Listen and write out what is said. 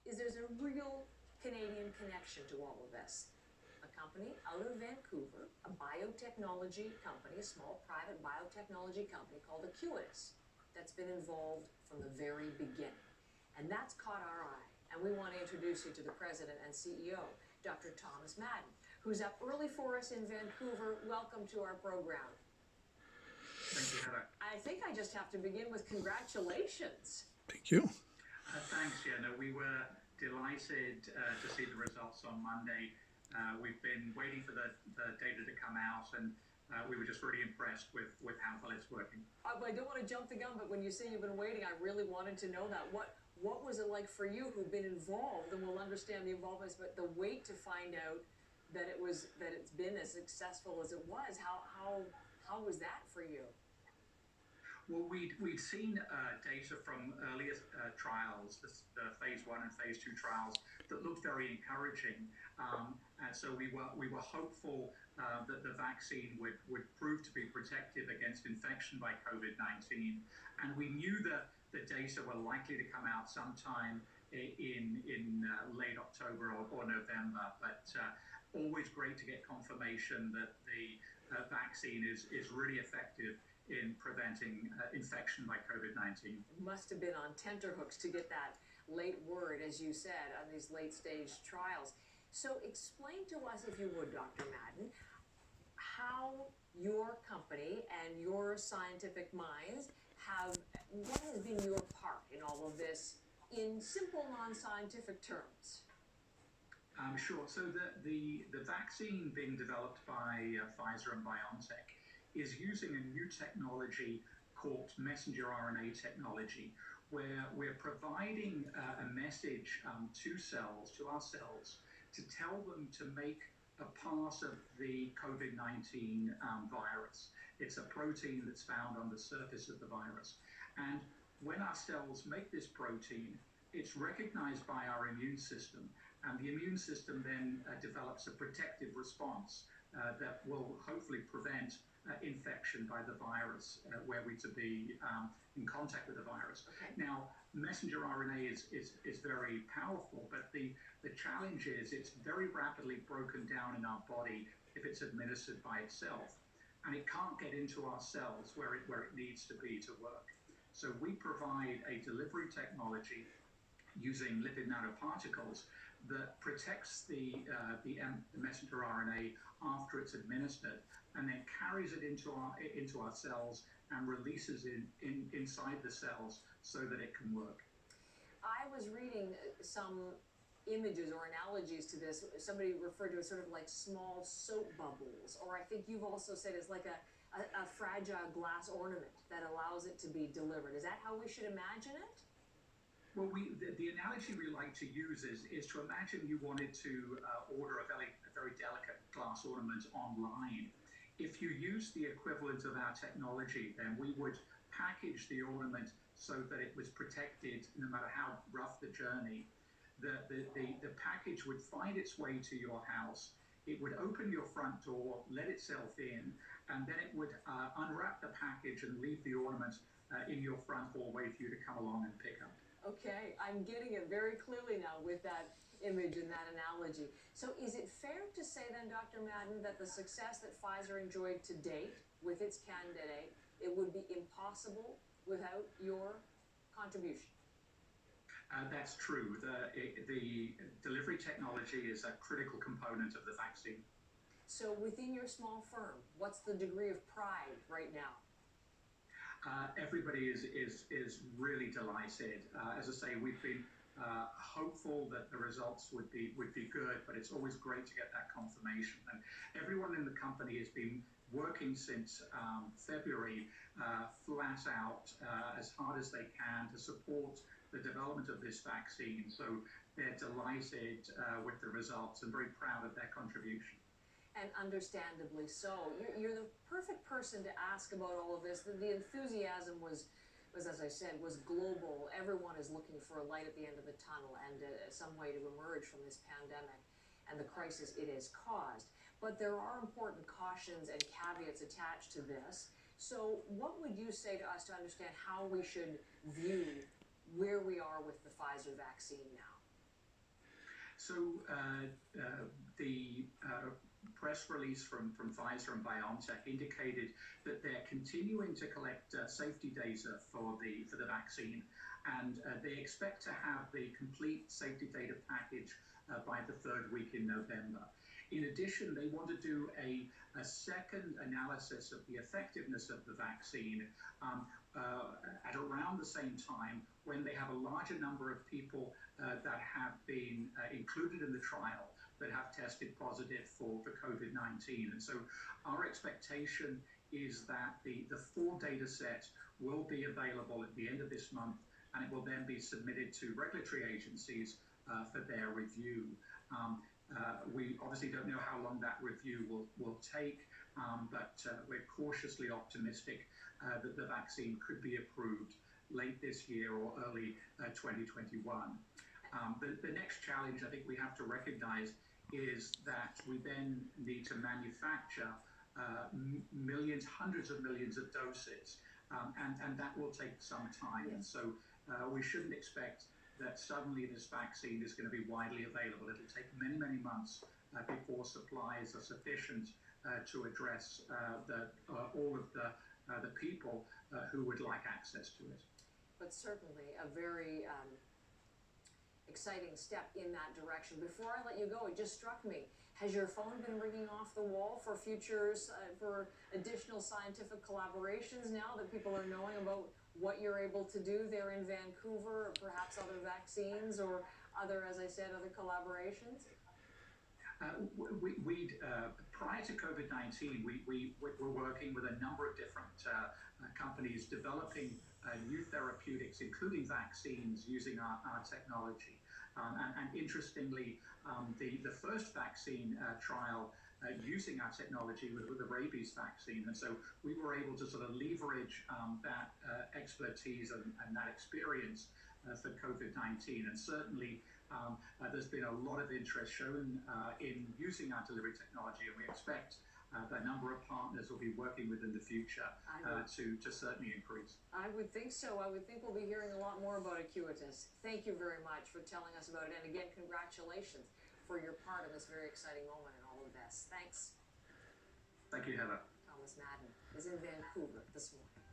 is there's a real Canadian connection to all of this. A company out of Vancouver, a biotechnology company, a small private biotechnology company called Acuitas, that's been involved from the very beginning. And that's caught our eye. And we want to introduce you to the president and CEO, Dr. Thomas Madden, who's up early for us in Vancouver. Welcome to our program. Thank you, Heather. I think I just have to begin with congratulations. Thank you. Thanks, we were delighted to see the results on Monday. We've been waiting for the data to come out, and we were just really impressed with how well it's working. I don't want to jump the gun, but when you say you've been waiting, I really wanted to know that. What was it like for you who've been involved, and we'll understand the involvement, but the wait to find out that it's been as successful as it was, how was that for you? Well, we'd seen data from earlier trials, the phase 1 and phase 2 trials, that looked very encouraging, and so we were hopeful that the vaccine would prove to be protective against infection by COVID-19, and we knew that the data were likely to come out sometime in late October or November, but always great to get confirmation that the vaccine is really effective in preventing infection by COVID-19. Must have been on tenterhooks to get that late word, as you said, on these late-stage trials. So explain to us, if you would, Dr. Madden, how your company and your scientific minds what has been your part in all of this in simple, non-scientific terms? Sure. So the vaccine being developed by Pfizer and BioNTech is using a new technology called messenger RNA technology, where we're providing a message to our cells, to tell them to make a part of the COVID-19 virus. It's a protein that's found on the surface of the virus. And when our cells make this protein, it's recognized by our immune system, and the immune system then develops a protective response that will hopefully prevent infection by the virus were we to be in contact with the virus. Okay. Now, messenger RNA is very powerful, but the challenge is it's very rapidly broken down in our body if it's administered by itself, and it can't get into our cells where it needs to be to work. So we provide a delivery technology using lipid nanoparticles that protects the messenger RNA after it's administered, and then carries it into our cells and releases it inside the cells so that it can work. I was reading some images or analogies to this. Somebody referred to it sort of like small soap bubbles, or I think you've also said it's like a fragile glass ornament that allows it to be delivered. Is that how we should imagine it? Well, the analogy we like to use is to imagine you wanted to order a very delicate glass ornament online. If you use the equivalent of our technology, then we would package the ornament so that it was protected no matter how rough the journey. The package would find its way to your house. It would open your front door, let itself in, and then it would unwrap the package and leave the ornament in your front hallway for you to come along and pick up. Okay, I'm getting it very clearly now with that image and that analogy. So is it fair to say then, Dr. Madden, that the success that Pfizer enjoyed to date with its candidate, it would be impossible without your contribution? That's true. The delivery technology is a critical component of the vaccine. So within your small firm, what's the degree of pride right now? Everybody is really delighted. As I say, we've been hopeful that the results would be good, but it's always great to get that confirmation. And everyone in the company has been working since February, flat out, as hard as they can to support the development of this vaccine. So they're delighted with the results and very proud of their contribution. And understandably so. You're the perfect person to ask about all of this. The enthusiasm was, as I said, was global. Everyone is looking for a light at the end of the tunnel and some way to emerge from this pandemic and the crisis it has caused. But there are important cautions and caveats attached to this. So what would you say to us to understand how we should view where we are with the Pfizer vaccine now? The press release from Pfizer and BioNTech indicated that they're continuing to collect safety data for the vaccine, and they expect to have the complete safety data package by the third week in November. In addition, they want to do a second analysis of the effectiveness of the vaccine at around the same time, when they have a larger number of people that have been included in the trial that have tested positive for COVID-19. And so our expectation is that the full data set will be available at the end of this month, and it will then be submitted to regulatory agencies for their review. We obviously don't know how long that review will take, but we're cautiously optimistic that the vaccine could be approved late this year or early 2021. The next challenge I think we have to recognize is that we then need to manufacture millions, hundreds of millions of doses, and that will take some time. And so we shouldn't expect that suddenly this vaccine is going to be widely available. It'll take many, many months before supplies are sufficient to address all of the people who would like access to it. But certainly a very exciting step in that direction. Before I let you go, it just struck me, has your phone been ringing off the wall for futures, for additional scientific collaborations now that people are knowing about what you're able to do there in Vancouver, or perhaps other vaccines or other, as I said, other collaborations? Prior to COVID-19, we were working with a number of different companies developing new therapeutics, including vaccines, using our technology. And interestingly, the first vaccine trial using our technology was with the rabies vaccine. And so we were able to sort of leverage that expertise and that experience for COVID-19. And certainly there's been a lot of interest shown in using our delivery technology, and we expect the number of partners we'll be working with in the future to certainly increase. I would think so. I would think we'll be hearing a lot more about Acuitas. Thank you very much for telling us about it. And again, congratulations for your part in this very exciting moment and all of this. Thanks. Thank you, Heather. Thomas Madden is in Vancouver this morning.